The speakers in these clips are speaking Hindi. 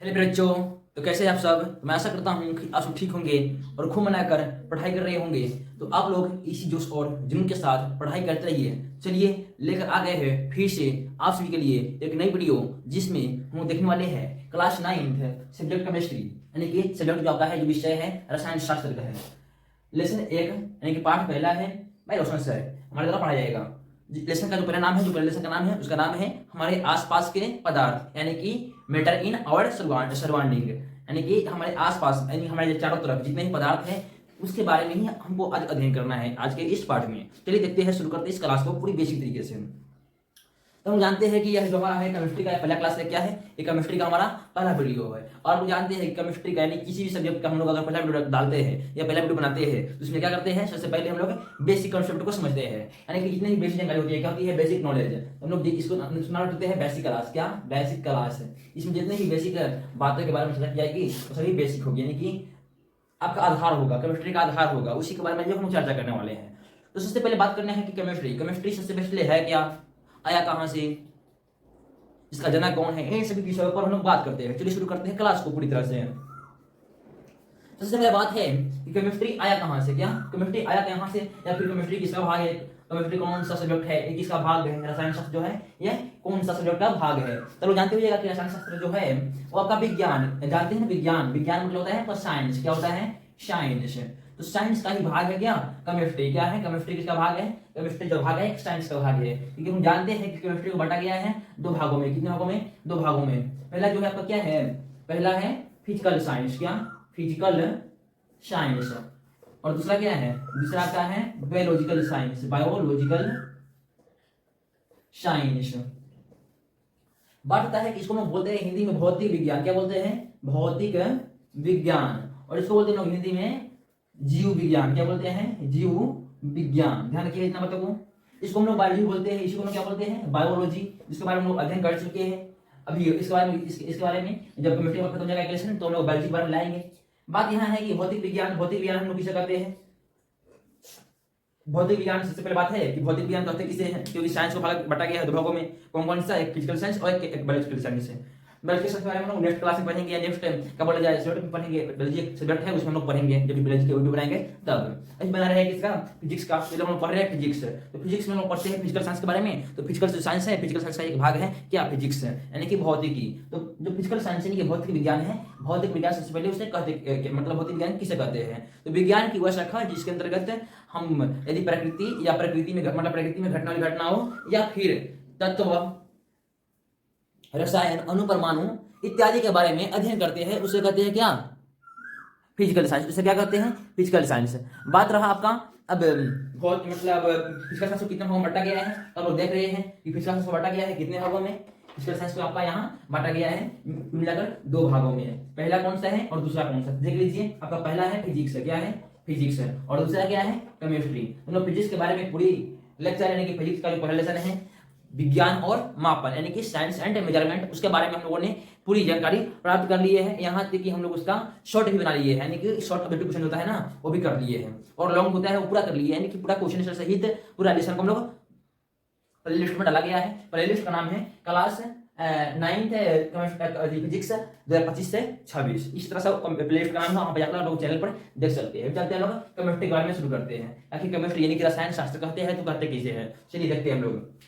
हेलो बच्चों। तो कैसे हैं आप सब। तो मैं आशा करता हूँ कि आप सब ठीक होंगे और खूब मनाकर पढ़ाई कर रहे होंगे। तो आप लोग इसी जोश और जुनून के साथ पढ़ाई करते रहिए। चलिए लेकर आ गए हैं फिर से आप सभी के लिए एक नई वीडियो, जिसमें हम देखने वाले हैं क्लास 9 सब्जेक्ट केमिस्ट्री, यानी कि सब्जेक्ट जो आपका है, जो विषय है रसायन शास्त्र का है। लेसन 1 यानी कि पाठ पहला है भाई रोशन सर हमारे द्वारा पढ़ाया जाएगा। लेसन का जो पहला नाम है, जो पहले लेसन का नाम है, उसका नाम है हमारे आसपास के पदार्थ, यानी कि मैटर इन आवर सराउंडिंग, यानी कि हमारे आसपास यानी हमारे चारों तरफ जितने भी पदार्थ हैं उसके बारे में ही हमको आज अध्ययन करना है आज के इस पाठ में। चलिए देखते हैं, शुरू करते हैं इस क्लास को पूरी बेसिक तरीके से। तो हम जानते हैं कि यह जो हमारा है केमिस्ट्री का पहला क्लास है, क्या है, ये केमिस्ट्री का हमारा पहला वीडियो है। और हम जानते हैं केमिस्ट्री का यानी किसी भी सब्जेक्ट का हम लोग अगर पहला वीडियो डालते हैं या पहला वीडियो बनाते हैं तो उसमें क्या करते हैं, सबसे पहले हम लोग बेसिक कॉन्सेप्ट को समझते हैं, यानी कि जितनी भी बेसिक जानकारी होती है, क्या होती है, बेसिक नॉलेज। हम लोग इसको सुना करते हैं बेसिक क्लास। क्या बेसिक क्लास है, इसमें जितने भी बेसिक बातों के बारे में चर्चा की जाएगी वो सभी बेसिक होगी, यानी कि आपका आधार होगा, केमिस्ट्री का आधार होगा, उसी के बारे में जो हम चर्चा करने वाले हैं। तो सबसे पहले बात करना है कि केमिस्ट्री केमिस्ट्री सबसे पहले है क्या, आया कहाँ से, इसका जनक कौन है, इन सभी विषयों पर हम लोग बात करते हैं। चलिए शुरू करते हैं क्लास को पूरी तरह से। सबसे पहले बात है कि केमिस्ट्री आया कहाँ से, क्या केमिस्ट्री आया कहाँ से, या फिर केमिस्ट्री किसका भाग है, केमिस्ट्री कौन सा सब्जेक्ट है, एक किसका भाग है, रसायन शास्त्र जो है यह कौन सा सब्जेक्ट का भाग है। तो लोग जानते हुए कि रसायन शास्त्र जो है वो आपका विज्ञान, जानते हैं ना, विज्ञान विज्ञान मतलब होता है साइंस, क्या होता है, साइंस। तो साइंस का ही भाग है क्या, केमिस्ट्री। क्या है, केमिस्ट्री किसका भाग है, केमिस्ट्री जो भाग है साइंस का भाग है। क्योंकि हम जानते हैं कि केमिस्ट्री को बांटा गया है दो भागों में। कितने भागों में, दो भागों में। पहला जो है आपका क्या है, पहला है फिजिकल साइंस, क्या फिजिकल साइंस, और दूसरा क्या है, दूसरा क्या है बायोलॉजिकल साइंस, बायोलॉजिकल साइंस। बात होता है कि इसको हम बोलते हैं हिंदी में भौतिक विज्ञान, क्या बोलते हैं, भौतिक विज्ञान। और इसको बोलते हैं लोग हिंदी में जीव विज्ञान, क्या बोलते हैं, जीव विज्ञान। ध्यान रखिए इतना मतलब को। इसको हम लोग बायोलॉजी बोलते हैं, इसको हम क्या बोलते हैं, बायोलॉजी, जिसके बारे में हम लोग अध्ययन कर चुके हैं। अभी इसके बारे में इसके बारे में जब केमिस्ट्री खत्म हो जाएगा क्लास तो हम लोग बायोलॉजी के बारे में लाएंगे। बात यहाँ है कि भौतिक विज्ञान हम लोग किसे करते हैं, भौतिक विज्ञान। सबसे पहले बात है कि भौतिक विज्ञान कहते किसे हैं, क्योंकि साइंस को भाग बटा गया है दो भागों में। कौन कौन सा, एक फिजिकल साइंस और एक बायोलॉजिकल साइंस है। बायोलॉजी के बारे में हम लोग नेक्स्ट क्लास में पढ़ेंगे, या नेक्स्ट क्या बोला जाए सब्जेक्ट में पढ़ेंगे। बायोलॉजी एक सब्जेक्ट है, उसमें हम लोग पढ़ेंगे जब बायोलॉजी के वीडियो बनाएंगे तब। आज बना रहे हैं किसका, फिजिक्स का। हम लोग पढ़ रहे हैं फिजिक्स। तो फिजिक्स में हम लोग पढ़ते हैं फिजिकल साइंस के बारे में। तो फिजिकल जो साइंस है, फिजिकल साइंस का एक भाग है क्या, फिजिक्स, यानी कि भौतिकी। तो जो फिजिकल साइंस यानी कि भौतिक विज्ञान है, भौतिक विज्ञान सबसे पहले उसे कहते मतलब भौतिक विज्ञान किसे कहते हैं, तो विज्ञान की वह शाखा जिसके अंतर्गत हम यदि प्रकृति या प्रकृति में मतलब प्रकृति में घटना वाली घटना हो, या फिर तत्व, रसायन, अणुपरमाणु इत्यादि के बारे में अध्ययन करते हैं, उसे कहते हैं क्या, फिजिकल साइंस। उसे क्या कहते हैं, फिजिकल साइंस। बात रहा आपका अब बहुत मतलब फिजिकल साइंस को कितने भागों में बांटा गया है, तो आप लोग देख रहे हैं कि फिजिकल साइंस को बांटा गया है कितने भागों में। फिजिकल साइंस को आपका यहाँ बांटा गया है मिलाकर दो भागों में। पहला कौन सा है और दूसरा कौन सा, देख लीजिए। आपका पहला है फिजिक्स, क्या है, फिजिक्स, और दूसरा क्या है, केमिस्ट्री। हम लोग फिजिक्स के बारे में पूरी लेक्चर, यानी कि फिजिक्स का जो पहला लेसन है विज्ञान और मापन, यानी कि साइंस एंड मेजरमेंट, उसके बारे में हम लोगों ने पूरी जानकारी प्राप्त कर लिए है। यहाँ तक कि हम लोग उसका शॉर्ट भी बना लिए है, यानी कि शॉर्ट ऑब्जेक्टिव क्वेश्चन होता है ना, वो भी कर लिए हैं। और लॉन्ग होता है वो पूरा कर लिए, यानी कि पूरा क्वेश्चन सहित पूरा लेसन को हम लोग प्ले लिस्ट में डाला गया है। प्ले लिस्ट का नाम है क्लास 9th फिजिक्स 2025 से 26। इस तरह से प्ले लिस्ट का नाम है, वहाँ पे जाकर लोग चैनल पर देख सकते हैं। चलते हैं लोग केमिस्ट्री के बारे में शुरू करते हैं। आखिर केमिस्ट्री यानी कि रसायन शास्त्र कहते हैं, तो कहते किसे हैं, चलिए देखते हैं हम लोग।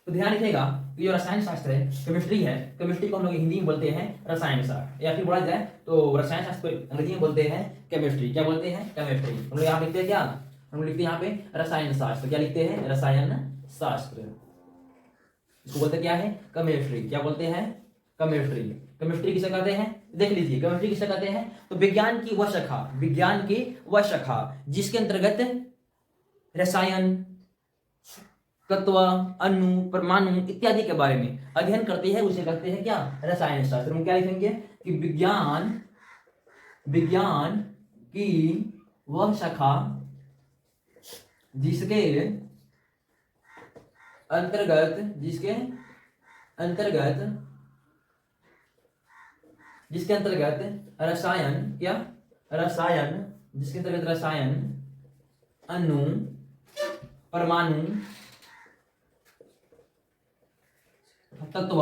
तो ध्यान रखिएगा कि जो रसायन शास्त्र है, केमिस्ट्री है, केमिस्ट्री को हम लोग हिंदी में बोलते हैं रसायन शास्त्र, या फिर बोला जाए तो रसायन शास्त्र को अंग्रेजी में बोलते हैं केमिस्ट्री। क्या बोलते हैं, केमिस्ट्री। हम लोग यहाँ लिखते हैं क्या, हम लिखते हैं यहाँ पे रसायन शास्त्र। क्या लिखते हैं, रसायन शास्त्र। इसको बोलते क्या है, केमिस्ट्री। क्या बोलते हैं, केमिस्ट्री। केमिस्ट्री किसे कहते हैं, देख लीजिए केमिस्ट्री किसे कहते हैं, तो विज्ञान की वह शाखा, विज्ञान की वह शाखा जिसके अंतर्गत रसायन, तत्व, अणु, परमाणु इत्यादि के बारे में अध्ययन करते हैं, उसे कहते हैं क्या, रसायन शास्त्र। हम क्या लिखेंगे कि विज्ञान, विज्ञान की वह शाखा जिसके अंतर्गत, जिसके अंतर्गत, जिसके अंतर्गत रसायन, क्या, रसायन, जिसके अंतर्गत रसायन, अणु, परमाणु, तत्व,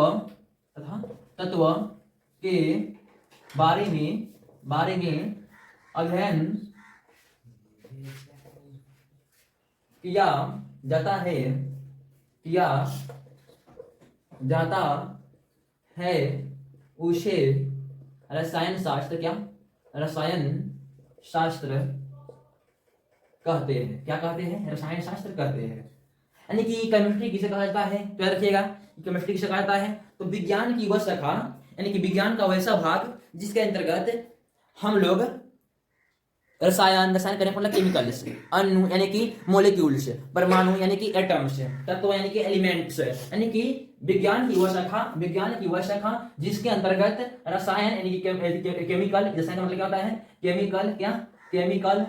तथा तत्व के बारे में अध्ययन किया जाता है उसे रसायन शास्त्र कहते हैं। क्या कहते हैं? रसायन शास्त्र कहते हैं। यानी कि केमिस्ट्री किसे कहा जाता है? तो याद रखिएगा, केमिस्ट्री किसे कहा जाता है? तो विज्ञान की वह शाखा, यानी कि विज्ञान का वैसा भाग जिसके अंतर्गत हम लोग रसायन करें मतलब केमिकल्स, अणु यानी कि मॉलिक्यूल्स, परमाणु यानी कि एटम्स, तत्व यानी कि एलिमेंट्स, यानी कि विज्ञान की वह शाखा जिसके अंतर्गत रसायन यानी कि केमिकल, रसायन का मतलब क्या होता है? केमिकल,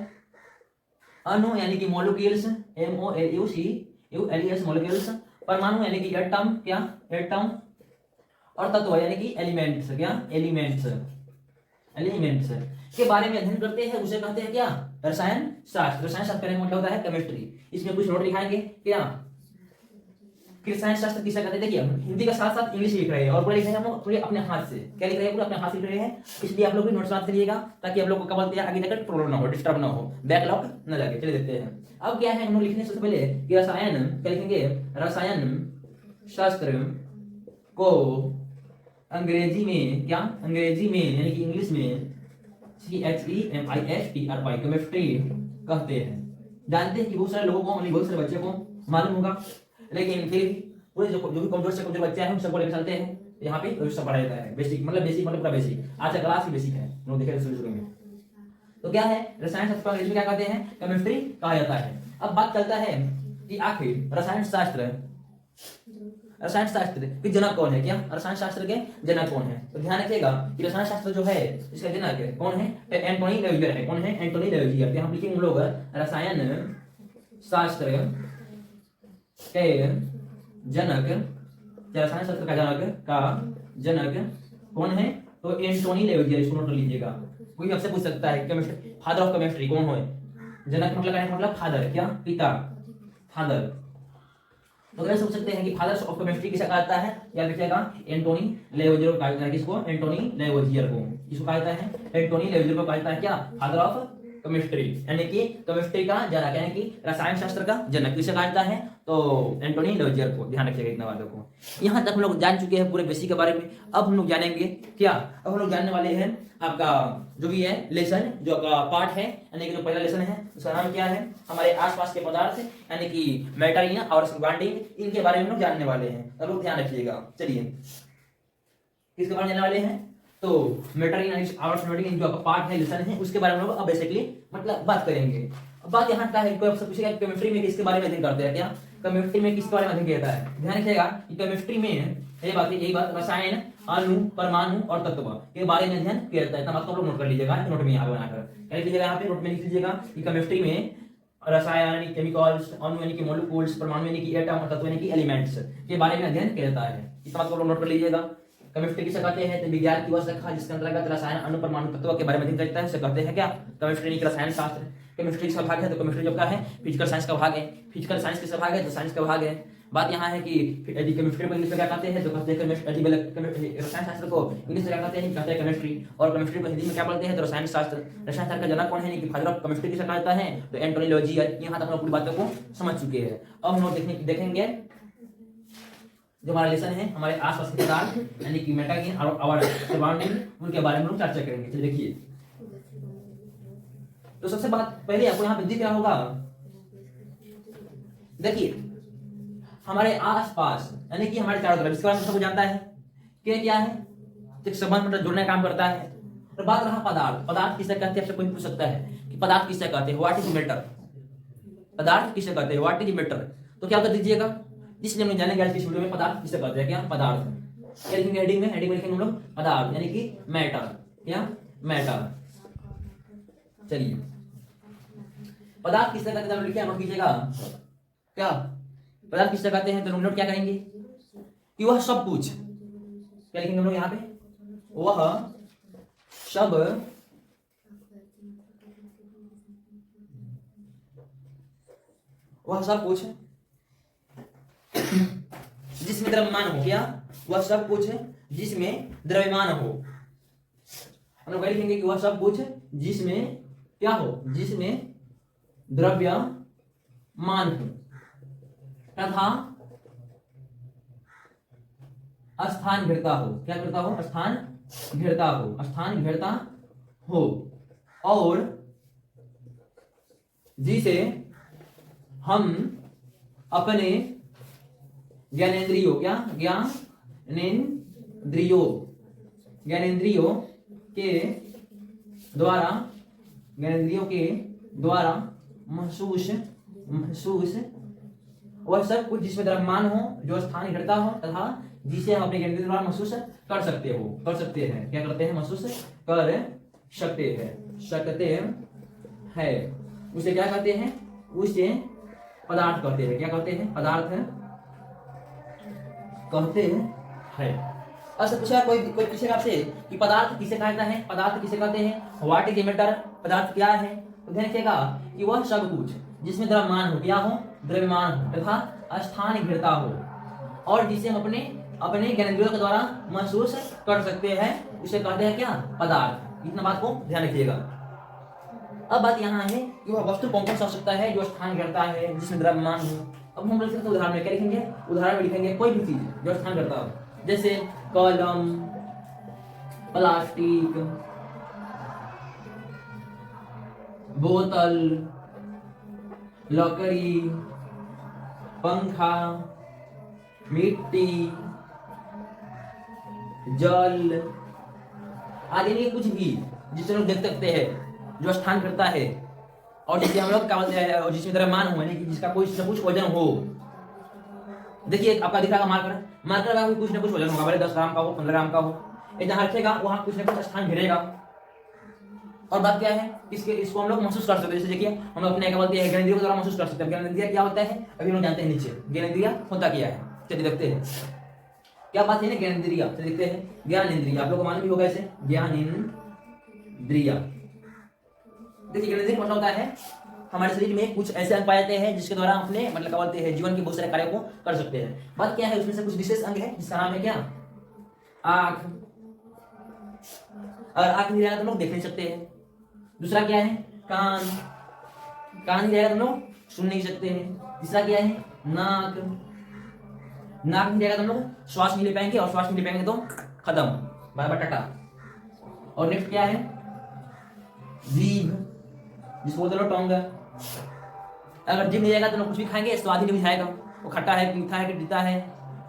अणु यानी कि मॉलिक्यूल्स, MOLECULES मॉलिक्यूल्स, परमाणु यानी कि एटम, और तत्व यानी कि एलिमेंट्स के बारे में अध्ययन करते हैं, उसे कहते हैं क्या? रसायन शास्त्र करने का मतलब होता है केमिस्ट्री। इसमें कुछ नोट लिखाएंगे क्या कि रसायन शास्त्र किसे कहते हैं। देखिए हिंदी का साथ साथ इंग्लिश लिख रहे हैं और पूरे लिख रहे हैं हम पूरे अपने हाथ से। क्या लिख रहे हैं? पूरे अपने हाथ से लिख रहे हैं, इसलिए आप लोग भी नोट्स बनाते रहिएगा ताकि आप लोग को क्या बोलते हैं आगे जाकर प्रॉब्लम ना हो, डिस्टर्ब ना हो, बैकलॉग न लगे। चलिए देखते हैं अब क्या है। हम लोग लिखने से पहले कि रसायन क्या लिखेंगे? रसायन शास्त्र को अंग्रेजी में यानी कि इंग्लिश में CHEMISTRY केमिस्ट्री कहते हैं। जानते हैं कि बहुत सारे लोगों को, बहुत सारे बच्चे को मालूम होगा, लेकिन फिर भी पूरे जो भी कमजोर से कमजोर बच्चे हैं उन सबको लेकर चलते हैं यहाँ पे, सब पढ़ाया जाता है। बेसिक मतलब पूरा बेसिक, आज का क्लास भी बेसिक है, हम लोग देखेंगे शुरू में। तो क्या है? रसायन शास्त्र को क्या कहते हैं? केमिस्ट्री कहा जाता है। अब बात चलता है कि आखिर रसायन शास्त्र के जनक कौन है? क्या रसायन शास्त्र के जनक कौन है? तो ध्यान रखिएगा कि रसायन शास्त्र जो है इसका जनक कौन है? एंटोनी लेवियर है। कौन है? एंटोनी लेवियर। यहाँ लिखेंगे हम लोग रसायन शास्त्र के जनक, रसायन शास्त्र का जनक कौन है? तो एंटोनी लेवियर। इसको नोट कर लीजिएगा, कोई आपसे पूछ सकता है केमिस्ट्री, फादर ऑफ केमिस्ट्री कौन है? जनक मतलब फादर, क्या? पिता, फादर। तो कैसे सोच सकते हैं कि फादर ऑफ केमिस्ट्री किसे कहा जाता है? याद रखिएगा एंटोनी लेवोजियर को कहा जाता है। किसको? एंटोनी लेवोजियर को। इसको कहा जाता है एंटोनी लेवोजियर को कहा जाता है क्या? फादर ऑफ केमिस्ट्री, यानी कि केमिस्ट्री का जनक, यानी कि रसायन शास्त्र का जनक किसे कहा जाता है? तो एंटोनी लेवोजियर को। ध्यान रखिएगा इतना बातों को। यहाँ तक हम लोग जान चुके हैं पूरे बेसिक के बारे में। अब हम लोग जानेंगे क्या? अब हम लोग जानने वाले हैं आपका जो भी है लेसन, जो आपका पार्ट है, यानी कि जो पहला लेसन है उसका नाम क्या है? हमारे आसपास के पदार्थ यानी कि मैटर और सराउंडिंग, इनके बारे में हम लोग जानने वाले हैं। अब लोग ध्यान रखिएगा। चलिए किसके बारे में जानने वाले हैं? तो मैटर और सराउंडिंग जो आपका पार्ट है, लेसन है, उसके बारे में हम लोग अब बेसिकली मतलब बात करेंगे। अब बात यहाँ का है, कोई आपसे पूछेगा केमिस्ट्री में किसके बारे में अध्ययन करते हैं? क्या केमिस्ट्री में किसके बारे में अध्ययन किया जाता है? ध्यान रखिएगा कि केमिस्ट्री में यही बात रसायन, अणु, परमाणु और तत्व के बारे में अध्ययन किया जाता है। इतना बात को आप लोग नोट कर लीजिएगा, नोट में यहाँ बनाकर क्या लिख लीजिएगा, यहाँ पे नोट में लिख लीजिएगा कि केमिस्ट्री में रसायन यानी केमिकल्स, अणु यानी कि मॉलिक्यूल्स, परमाणु यानी कि एटम और तत्व यानी कि एलिमेंट्स के बारे में अध्ययन किया जाता है। इतना बात को आप लोग नोट कर लीजिएगा। केमिस्ट्री किसे कहते हैं? तो विज्ञान की वह शाखा जिसके अंतर्गत रसायन, अणु, परमाणु, तत्व के बारे में अध्ययन करता है, उसे कहते हैं क्या? केमिस्ट्री। रसायन शास्त्र केमिस्ट्री का भाग है, तो केमिस्ट्री जो का है फिजिकल साइंस का भाग है। फिजिकल साइंस किसका भाग है? तो साइंस का भाग है। बात यहाँ है कि यदि केमिस्ट्री को इंग्लिश में क्या कहते हैं? तो कहते हैं रसायन शास्त्र को इंग्लिश में क्या कहते हैं? कहते हैं केमिस्ट्री। और केमिस्ट्री को हिंदी में क्या बोलते हैं? तो रसायन शास्त्र। रसायन शास्त्र का जनक कौन है? कि फादर ऑफ केमिस्ट्री किसे कहा जाता है? तो एंटोनी लेवोजियर। यहाँ तक हम लोग पूरी बातों को समझ चुके हैं। अब हम लोग देखेंगे जो हमारा लेसन है, हमारे आसपास के पदार्थ यानी कि मैटर और सराउंडिंग, उनके बारे में हम चर्चा करेंगे। चलिए देखिए, तो सबसे बात पहले आपको यहाँ पे दिख रहा होगा, देखिए हमारे आसपास यानी कि हमारे चारों तरफ, इसके बारे में सबको जानता है कि क्या है? एक संबंध मतलब जुड़ने का काम करता है। और बात रहा पदार्थ किसे कहते हैं? आपसे कोई पूछ सकता है कि पदार्थ किसे कहते हैं? What is matter? पदार्थ किसे कहते हैं? What is matter? तो क्या कर दीजिएगा, इसलिए हम जानेंगे आज की वीडियो में पदार्थ किसे कहते हैं। क्या पदार्थ? क्या लिखेंगे हेडिंग में लिखेंगे हम लोग पदार्थ यानी कि मैटर। क्या? मैटर। चलिए पदार्थ किसे कहते हैं लिखिए, नोट कीजिएगा। क्या पदार्थ किसे कहते हैं? तो नोट क्या करेंगे कि वह सब कुछ, क्या लिखेंगे हम लोग यहाँ पे? वह सब कुछ जिसमें द्रव्यमान हो। क्या? वह सब कुछ जिसमें द्रव्यमान हो। हम लोग लिखेंगे कि वह सब कुछ जिसमें क्या हो, जिसमें द्रव्यमान हो तथा स्थान घेरता हो। क्या करता हो? स्थान घेरता हो, स्थान घेरता हो, और जिसे हम अपने ज्ञानेंद्रियों, क्या ज्ञानेंद्रियों के द्वारा महसूस वह सब कुछ जिसमें द्रव्यमान हो, जो स्थान घटता हो, तथा जिसे हम अपने ज्ञानेंद्रियों द्वारा महसूस कर सकते हैं। क्या करते हैं? महसूस कर सकते हैं। उसे क्या कहते हैं? उसे पदार्थ कहते हैं। क्या कहते हैं? पदार्थ कहते हैं। अच्छा पूछा कोई पूछेगा आपसे कि पदार्थ किसे कहता है? पदार्थ किसे कहते हैं? What is matter? पदार्थ क्या है? तो ध्यान रखिएगा कि वह सब कुछ जिसमें द्रव्यमान हो, क्या हो? द्रव्यमान हो, तथा स्थान घेरता हो, और जिसे हम अपने ज्ञानेंद्रियों के द्वारा महसूस कर सकते हैं, उसे कहते हैं क्या? पदार्थ। इतना बात को ध्यान रखिएगा। अब बात यहाँ है कि वह वस्तु कौन कौन सा हो सकता है जो स्थान घेरता है, जिसमें द्रव्यमान हो। अब हम लोग उदाहरण में क्या लिखेंगे? उदाहरण में लिखेंगे कोई भी चीज जो स्थान घेरता हो, जैसे कलम, प्लास्टिक, बोतल, लकड़ी, पंखा, मिट्टी, जल आदि में कुछ भी जिसे लोग देख सकते हैं जो स्थान करता है, और जिसे हम लोग क्या बोलते हैं, और जिसमें द्रव्यमान हो, यानी कि जिसका कोई न कुछ वजन हो। देखिए आपका दिख रहा मार्कर का भी कुछ न कुछ वजन होगा, भले 10 ग्राम का हो, 15 ग्राम का हो। जहाँ रखेगा वहाँ कुछ न कुछ स्थान घेरेगा। और बात क्या है, इसको हम लोग महसूस कर सकते हैं। जैसे देखिए हम लोग अपने क्या बोलते हैं, ज्ञानेंद्रियों के द्वारा महसूस कर सकते हैं। ज्ञानेंद्रिय क्या होता है अभी हम लोग जानते हैं। नीचे ज्ञानेंद्रिय होता क्या है, चलिए देखते हैं। क्या बात है ना ज्ञानेंद्रिय, चलिए देखते हैं। ज्ञानेंद्रिय आप लोग को मालूम भी होगा ऐसे, ज्ञानेंद्रिय। देखिए ज्ञानेंद्रिय मतलब होता है हमारे शरीर में कुछ ऐसे अंग पाए जाते हैं जिसके द्वारा हम अपने मतलब क्या बोलते हैं जीवन के बहुत सारे कार्यों को कर सकते हैं। बात क्या है, उसमें से कुछ विशेष अंग है जिसका नाम है क्या? आँख। और आँख नहीं रहेगा तो लोग देख नहीं सकते हैं। दूसरा क्या है? कान नहीं रहेगा तो लोग सुन नहीं सकते हैं। तीसरा क्या है? नाक नहीं रहेगा तो लोग श्वास नहीं ले पाएंगे, और श्वास नहीं ले पाएंगे तो खत्म, बाय बाय टाटा। और नेक्स्ट क्या है? जीभ, जिसको बोलते हैं टोंग। अगर जीभ नहीं रहेगा तो लोग कुछ भी खाएंगे स्वाद ही नहीं बुझाएगा। वो खट्टा है, मीठा है, कि तीता है,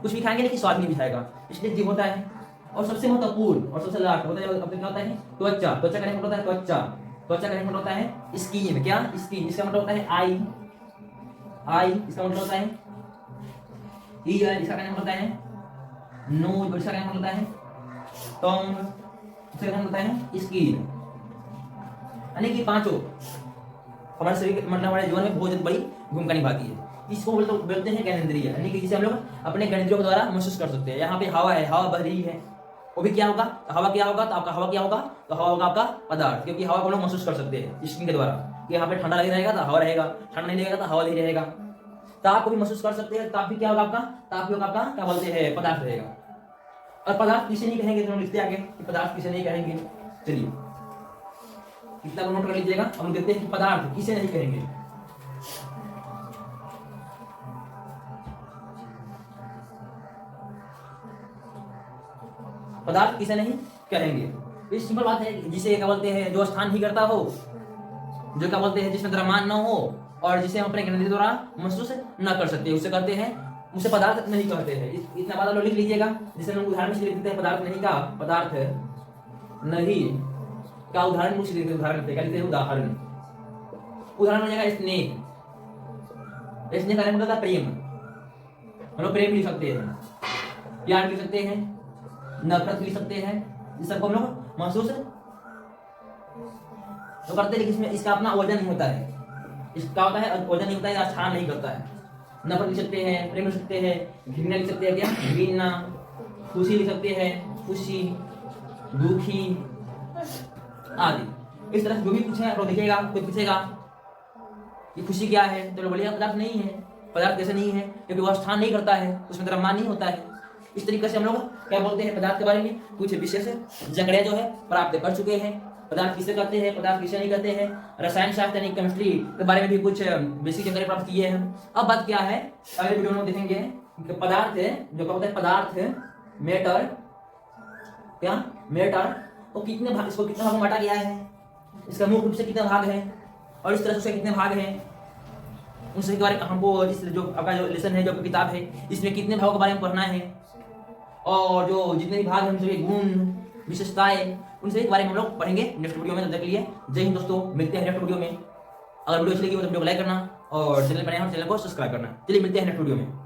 कुछ भी खाएंगे लेकिन स्वाद नहीं बुझाएगा, इसलिए जीभ होता है। और सबसे महत्वपूर्ण और सबसे लास्ट होता है क्या होता है? त्वचा। त्वचा का मतलब होता है त्वचा का मतलब होता है स्किन। क्या? स्किन। इसका मतलब होता है आई। इसका मतलब होता है ईयर। इसका मतलब होता है नोज। इसका मतलब होता है टंग। इसका मतलब होता है स्किन। यानी कि पांचों हमारे शरीर मतलब हमारे जीवन में बहुत बड़ी भूमिका निभाती है। इसको बोलते हैं ज्ञानेंद्रिय, यानी कि जिसे हम लोग अपने ज्ञानेंद्रियों के द्वारा महसूस कर सकते हैं। यहाँ पे हवा है, हवा बह रही है, वो भी क्या होगा? हवा क्या होगा? तो आपका हवा क्या होगा? तो हवा होगा आपका पदार्थ, क्योंकि हवा को हम लोग महसूस कर सकते हैं स्किन के द्वारा। कि यहाँ पे ठंडा नहीं रहेगा तो हवा रहेगा, ठंडा नहीं रहेगा तो हवा नहीं रहेगा। ताप को भी महसूस कर सकते हैं, ताप भी क्या होगा आपका? ताप भी होगा आपका क्या बोलते हैं? पदार्थ रहेगा। और पदार्थ किसे नहीं कहेंगे तो लिखते आगे कि पदार्थ किसे नहीं कहेंगे। चलिए इतना नोट कर लीजिएगा। हम देखते हैं कि पदार्थ किसे नहीं कहेंगे। पदार्थ किसे नहीं कहेंगे। इस सिंपल बात है, जिसे क्या बोलते हैं? जो स्थान ही करता हो, जो क्या बोलते हैं जिसमें द्रव्यमान न हो, और जिसे हम अपने ज्ञानेंद्रिय द्वारा महसूस न कर सकते, उसे कहते हैं, उसे पदार्थ नहीं कहते हैं। इतना बात लोग लिख लीजिएगा। जिसे हम उदाहरण से लिख देते हैं पदार्थ नहीं का, पदार्थ नहीं का उदाहरण मुझे लिखते हैं। उदाहरण क्या लिखते हैं? उदाहरण हो जाएगा स्नेह। स्नेह का मतलब है प्रेम। हम लोग प्रेम लिख सकते हैं, प्यार लिख सकते हैं, नफरत लिख सकते हैं। इस सबको हम लोग महसूस तो करते हैं, लेकिन इसमें इसका अपना वजन नहीं होता है। इसका होता है वजन नहीं होता है, स्थान नहीं करता है। नफरत लिख सकते हैं, प्रेम लिख सकते हैं, घृणा लिख सकते हैं। क्या? घृणा। खुशी लिख सकते हैं, खुशी, दुखी आदि। इस तरह जो भी कुछ है आप देखिएगा, कोई पूछेगा कि खुशी क्या है तो बोलिएगा पदार्थ नहीं है। पदार्थ कैसे नहीं है, क्योंकि वह स्थान नहीं करता है, उसमें द्रव्यमान नहीं होता है। इस तरीके से हम लोग क्या बोलते हैं पदार्थ के बारे में, कुछ विशेष जानकारियां जो है प्राप्त कर चुके हैं। पदार्थ किसे कहते हैं, पदार्थ किसे नहीं कहते हैं, रसायन शास्त्र यानी केमिस्ट्री के बारे में भी कुछ बेसिक जानकारी प्राप्त किए हैं। अब बात क्या है, अगले वीडियो में देखेंगे कि पदार्थ है जो क्या होता है, पदार्थ मैटर, क्या मैटर, वो कितने भाग, इसको कितने भागों में बांटा गया है, इसका मुख्य रूप से कितने भाग हैं और इस तरह से कितने भाग हैं, उन सभी के बारे में हमको इस जो आपका जो लेसन है, जो किताब है, इसमें कितने भागों के बारे में पढ़ना है, और जो जितने भी भाग हैं उनके गुण विशेषताएं, उन सभी के बारे में हम लोग पढ़ेंगे नेक्स्ट वीडियो में। तब तक के लिए जय हिंद दोस्तों, मिलते हैं नेक्स्ट वीडियो में। अगर वीडियो अच्छी लगी हो तो वीडियो को लाइक करना और चैनल पर नए हो चैनल को सब्सक्राइब करना। चलिए मिलते हैं नेक्स्ट वीडियो में।